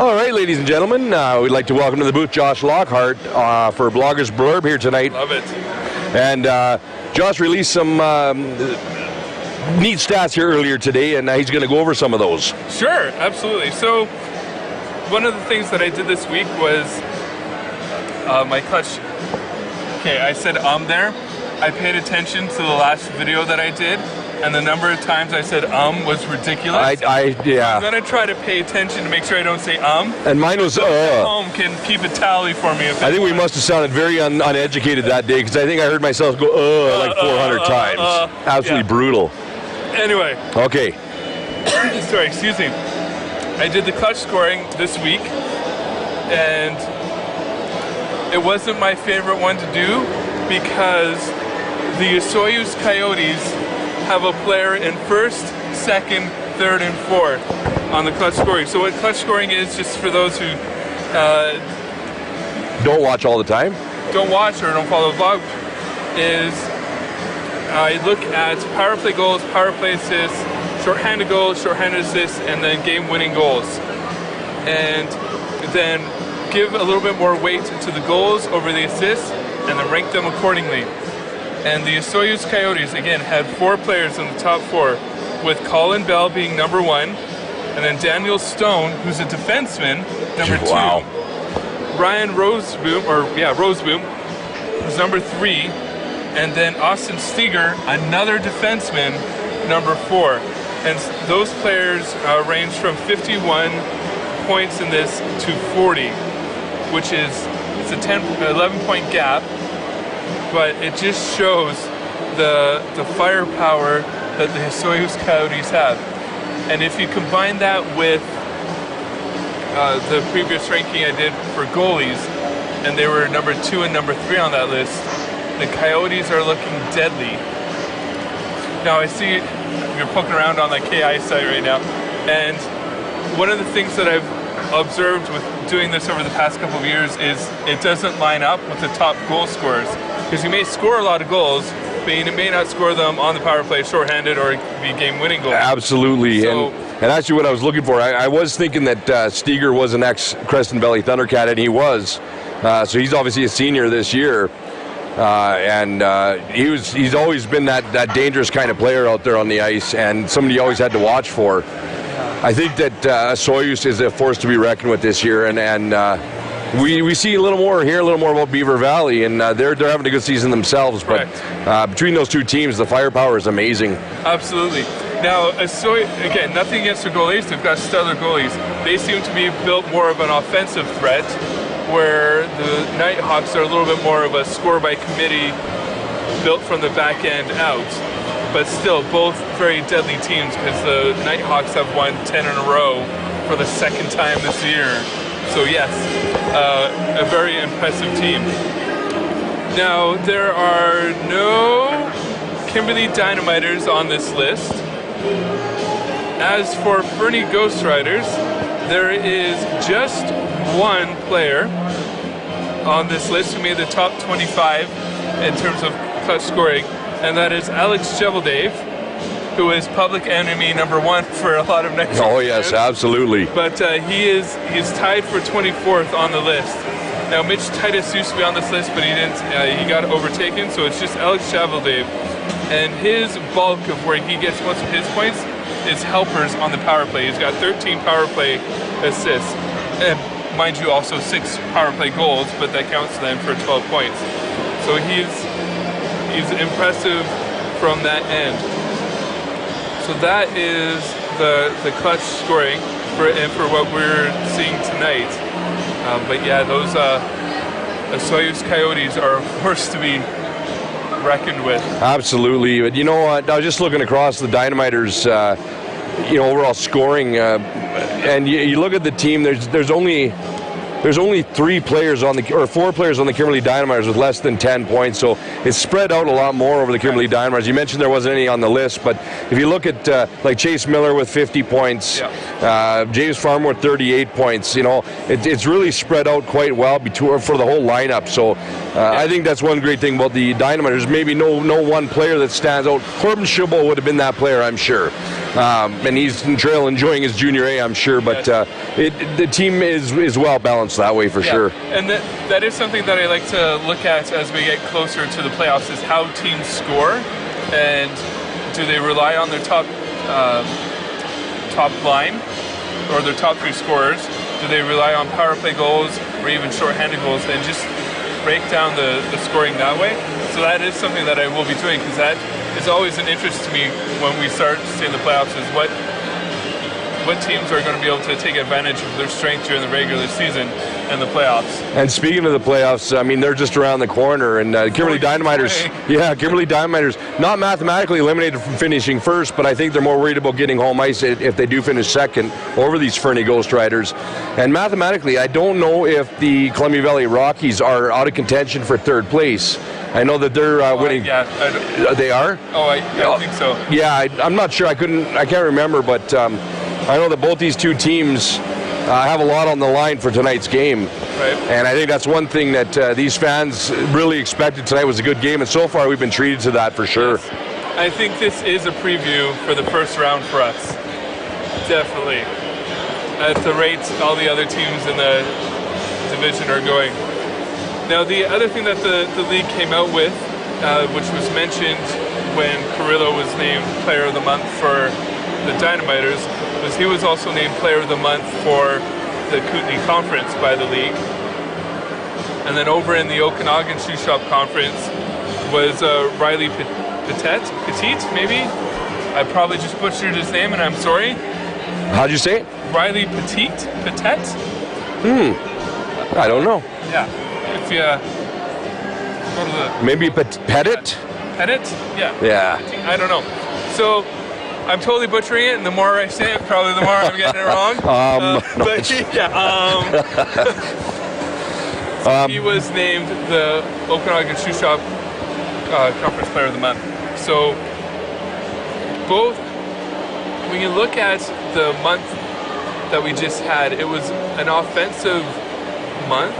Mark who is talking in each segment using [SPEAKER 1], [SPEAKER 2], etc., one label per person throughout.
[SPEAKER 1] All right, ladies and gentlemen, we'd like to welcome to the booth Josh Lockhart for Bloggers Blurb here tonight.
[SPEAKER 2] Love it.
[SPEAKER 1] And Josh released some neat stats here earlier today, and he's going to go over some of those.
[SPEAKER 2] Sure, absolutely. So one of the things that I did this week was my clutch. Okay, I said there. I paid attention to the last video that I did, and the number of times I said was ridiculous.
[SPEAKER 1] Yeah.
[SPEAKER 2] I'm going to try to pay attention to make sure I don't say
[SPEAKER 1] And mine was
[SPEAKER 2] home can keep a tally for me.
[SPEAKER 1] I think we must have sounded very uneducated that day, because I think I heard myself go like 400 times. Absolutely brutal.
[SPEAKER 2] Anyway.
[SPEAKER 1] Okay.
[SPEAKER 2] Sorry, excuse me. I did the clutch scoring this week, and it wasn't my favorite one to do because the Soyuz Coyotes have a player in first, second, third, and fourth on the clutch scoring. So what clutch scoring is, just for those who
[SPEAKER 1] don't watch all the time,
[SPEAKER 2] don't watch or don't follow the vlog, is I look at power play goals, power play assists, shorthanded goals, shorthanded assists, and then game-winning goals. And then give a little bit more weight to the goals over the assists, and then rank them accordingly. And the Soyuz Coyotes, again, had 4 players in the top 4, with Colin Bell being number 1, and then Daniel Stone, who's a defenseman, number 2.
[SPEAKER 1] Wow.
[SPEAKER 2] Ryan Roseboom, was number 3, and then Austin Steger, another defenseman, number 4. And those players range from 51 points in this to 40, which is it's a 11-point gap. But it just shows the firepower that the Soyuz Coyotes have. And if you combine that with the previous ranking I did for goalies, and they were number 2 and number 3 on that list, the Coyotes are looking deadly. Now I see you're poking around on the KI site right now, and one of the things that I've observed with doing this over the past couple of years is it doesn't line up with the top goal scorers. Because you may score a lot of goals, but you may not score them on the power play, shorthanded, or be game-winning goals.
[SPEAKER 1] Absolutely.
[SPEAKER 2] So,
[SPEAKER 1] and actually what I was looking for, I was thinking that Steger was an ex-Creston Valley Thundercat, and he was. So he's obviously a senior this year. And he's always been that dangerous kind of player out there on the ice, and somebody you always had to watch for. I think that Soyuz is a force to be reckoned with this year, and we see a little more about Beaver Valley, and they're having a good season themselves. But between those two teams, the firepower is amazing.
[SPEAKER 2] Absolutely. Now, again, nothing against their goalies. They've got stellar goalies. They seem to be built more of an offensive threat, where the Nighthawks are a little bit more of a score-by-committee, built from the back end out. But still, both very deadly teams, because the Nighthawks have won 10 in a row for the second time this year. So yes, a very impressive team. Now, there are no Kimberley Dynamiters on this list. As for Fernie Ghostriders, there is just one player on this list who made the top 25 in terms of clutch scoring, and that is Alex Jeveldave, who is public enemy number 1 for a lot of next.
[SPEAKER 1] Oh yes, absolutely.
[SPEAKER 2] But he's tied for 24th on the list. Now Mitch Titus used to be on this list, but he didn't. He got overtaken, so it's just Alex Jeveldave, and his bulk of where he gets most of his points is helpers on the power play. He's got 13 power play assists, and mind you, also 6 power play goals, but that counts then for 12 points. So he's impressive from that end. So that is the clutch scoring for what we're seeing tonight. But yeah, those Soyuz Coyotes are a force to be reckoned with.
[SPEAKER 1] Absolutely. But you know what? I was just looking across the Dynamiters, overall scoring, and you look at the team. There's only 4 players on the Kimberley Dynamiters with less than 10 points, so it's spread out a lot more over the Kimberley Dynamiters. You mentioned there wasn't any on the list, but if you look at like Chase Miller with 50 points, James Farmer with 38 points, it's really spread out quite well for the whole lineup. So I think that's one great thing about the Dynamiters. Maybe no one player that stands out. Corbin Chabot would have been that player, I'm sure. and he's in trail enjoying his junior A, I'm sure. But the team is well balanced that way for sure.
[SPEAKER 2] And that is something that I like to look at as we get closer to the playoffs, is how teams score, and do they rely on their top line or their top 3 scorers? Do they rely on power play goals or even shorthanded goals, and just break down the scoring that way? So that is something that I will be doing, because that is always an interest to me when we start seeing the playoffs, is what teams are going to be able to take advantage of their strength during the regular season and the playoffs.
[SPEAKER 1] And speaking of the playoffs, I mean, they're just around the corner, and Kimberley Dynamiters, Kimberley Dynamiters, not mathematically eliminated from finishing first, but I think they're more worried about getting home ice if they do finish second over these Fernie Ghostriders. And mathematically, I don't know if the Columbia Valley Rockies are out of contention for third place. I know that they're winning.
[SPEAKER 2] Yeah,
[SPEAKER 1] they are?
[SPEAKER 2] Oh, I think so.
[SPEAKER 1] Yeah, I'm not sure. I can't remember, but I know that both these two teams have a lot on the line for tonight's game.
[SPEAKER 2] Right.
[SPEAKER 1] And I think that's one thing that these fans really expected tonight was a good game, and so far we've been treated to that for sure.
[SPEAKER 2] Yes. I think this is a preview for the first round for us. Definitely. At the rate all the other teams in the division are going. Now, the other thing that the league came out with, which was mentioned when Carrillo was named Player of the Month for the Dynamiters, was he was also named Player of the Month for the Kootenay Conference by the league. And then over in the Okanagan Shoe Shop Conference was Riley Petit, maybe? I probably just butchered his name, and I'm sorry.
[SPEAKER 1] How'd you say it?
[SPEAKER 2] Riley Petit?
[SPEAKER 1] I don't know.
[SPEAKER 2] Yeah. If you go to the...
[SPEAKER 1] Maybe Pettit?
[SPEAKER 2] Pettit? Yeah.
[SPEAKER 1] Yeah.
[SPEAKER 2] I don't know. So I'm totally butchering it, and the more I say it, probably the more I'm getting it wrong. He was named the Okanagan Shoe Shop Conference Player of the Month. So both, when you look at the month that we just had, it was an offensive month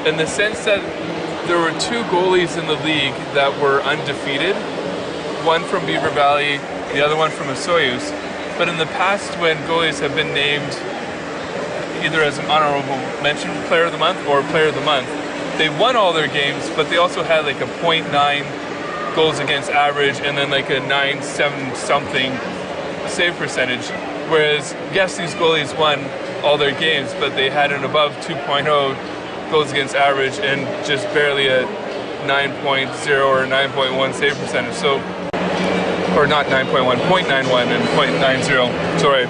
[SPEAKER 2] in the sense that there were 2 goalies in the league that were undefeated, one from Beaver Valley, the other one from Osoyoos. But in the past, when goalies have been named either as an honorable mention Player of the Month or Player of the Month, they won all their games, but they also had like a .9 goals against average and then like a 9.7 something save percentage. Whereas, yes, these goalies won all their games, but they had an above 2.0 goals against average and just barely a 9.0 or 9.1 save percentage. So, or not 9.1, 0.91 and 0.90, sorry,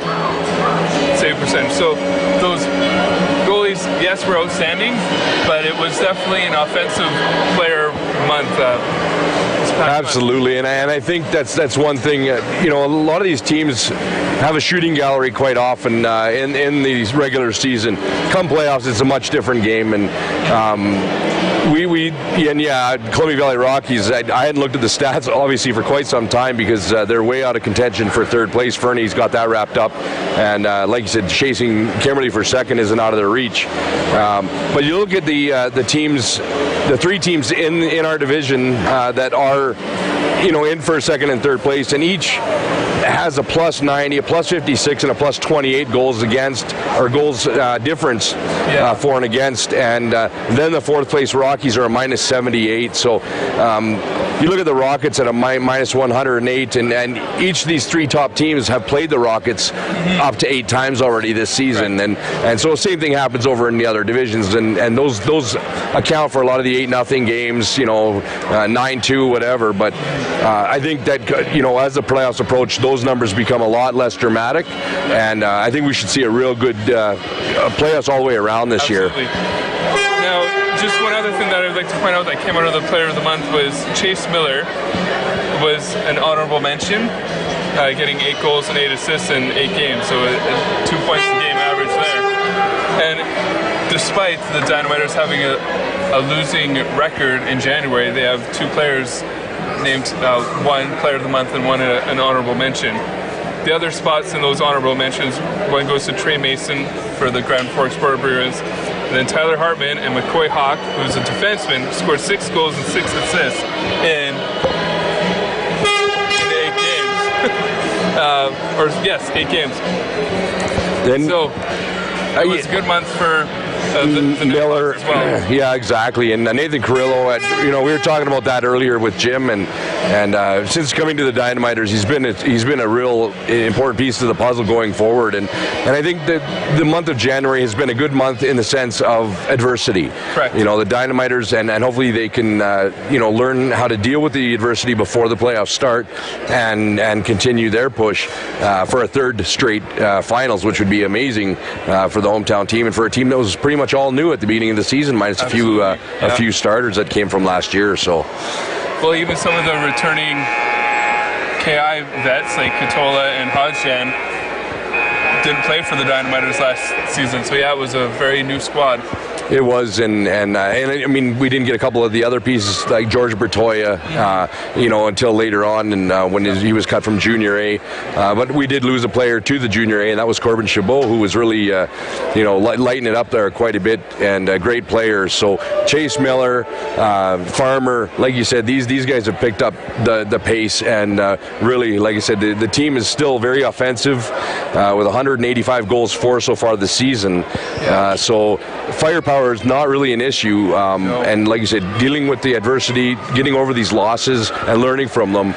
[SPEAKER 2] save percentage. So those goalies, yes, were outstanding, but it was definitely an offensive player month.
[SPEAKER 1] Absolutely, and I think that's one thing. A lot of these teams have a shooting gallery quite often in the regular season. Come playoffs, it's a much different game, and Columbia Valley Rockies. I hadn't looked at the stats obviously for quite some time because they're way out of contention for third place. Fernie's got that wrapped up, and like you said, chasing Kimberley for second isn't out of their reach. But you look at the teams, the 3 teams in our division that are in first, second, and third place, and each has a plus 90, a plus 56, and a plus 28 goals against, or goals difference for and against, and then the fourth place Rockies are a minus 78. So you look at the Rockets at a minus 108, and each of these 3 top teams have played the Rockets up to 8 times already this season,
[SPEAKER 2] right.
[SPEAKER 1] and so the same thing happens over in the other divisions, and those account for a lot of the 8-0 games, 9-2, whatever. But I think that as the playoffs approach, those numbers become a lot less dramatic, and I think we should see a real good playoffs all the way around this
[SPEAKER 2] Absolutely.
[SPEAKER 1] year.
[SPEAKER 2] Now, just one other thing that I'd like to point out that came out of the Player of the Month was Chase Miller was an honorable mention, getting 8 goals and 8 assists in 8 games, so 2 points a game average there. And despite the Dynamiters having a losing record in January, they have 2 players named, one Player of the Month and one an honorable mention. The other spots in those honorable mentions, one goes to Trey Mason for the Grand Forks Border Bruins, and then Tyler Hartman and McCoy Hawk, who's a defenseman, scored 6 goals and 6 assists in 8 games. Yes, 8 games.
[SPEAKER 1] Then,
[SPEAKER 2] So it was a good month for the
[SPEAKER 1] Miller
[SPEAKER 2] as well.
[SPEAKER 1] Yeah, exactly. And Nathan Carrillo, we were talking about that earlier with Jim, and since coming to the Dynamiters, he's been a real important piece to the puzzle going forward. And I think that the month of January has been a good month in the sense of adversity.
[SPEAKER 2] Correct.
[SPEAKER 1] The Dynamiters, and hopefully they can learn how to deal with the adversity before the playoffs start, and continue their push for a third straight finals, which would be amazing for the hometown team and for a team that was pretty much all new at the beginning of the season, minus a few starters that came from last year. So,
[SPEAKER 2] well, even some of the returning KI vets like Katola and Hodgson didn't play for the Dynamiters last season. So yeah, it was a very new squad.
[SPEAKER 1] It was, and I mean, we didn't get a couple of the other pieces like George Bertoya, until later on, and when he was cut from Junior A. But we did lose a player to the Junior A, and that was Corbin Chabot, who was really, lighting it up there quite a bit, and a great player. So Chase Miller, Farmer, like you said, these guys have picked up the pace, and really, like I said, the team is still very offensive, with 185 goals for so far this season. So firepower is not really an issue, and like you said, dealing with the adversity, getting over these losses and learning from them,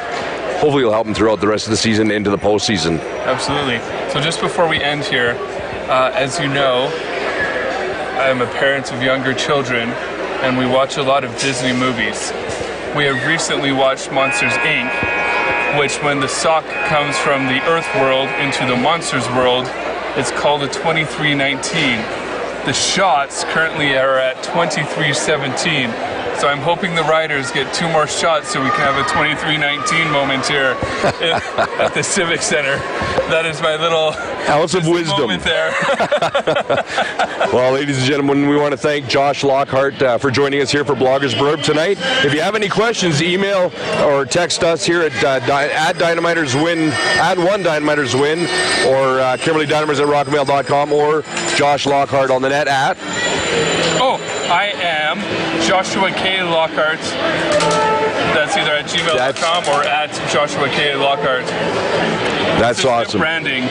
[SPEAKER 1] hopefully will help them throughout the rest of the season into the postseason.
[SPEAKER 2] Absolutely. So just before we end here, as you know, I'm a parent of younger children, and we watch a lot of Disney movies. We have recently watched Monsters, Inc., which when the sock comes from the Earth world into the Monsters world, it's called a 2319. The shots currently are at 2317. So I'm hoping the riders get 2 more shots so we can have a 2319 moment here at the Civic Center. That is my little
[SPEAKER 1] ounce of wisdom
[SPEAKER 2] moment there.
[SPEAKER 1] Well, ladies and gentlemen, we want to thank Josh Lockhart for joining us here for Bloggers Blurb tonight. If you have any questions, email or text us here at @DynamitersWin, @1DynamitersWin, or Kimberley Dynamiters at rockmail.com, or Josh Lockhart on the net at...
[SPEAKER 2] I am Joshua K. Lockhart. That's either at gmail.com or at Joshua K. Lockhart.
[SPEAKER 1] That's awesome.
[SPEAKER 2] Branding.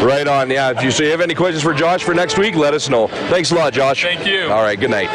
[SPEAKER 1] Right on, yeah. If you have any questions for Josh for next week, let us know. Thanks a lot, Josh.
[SPEAKER 2] Thank you.
[SPEAKER 1] All right, good night.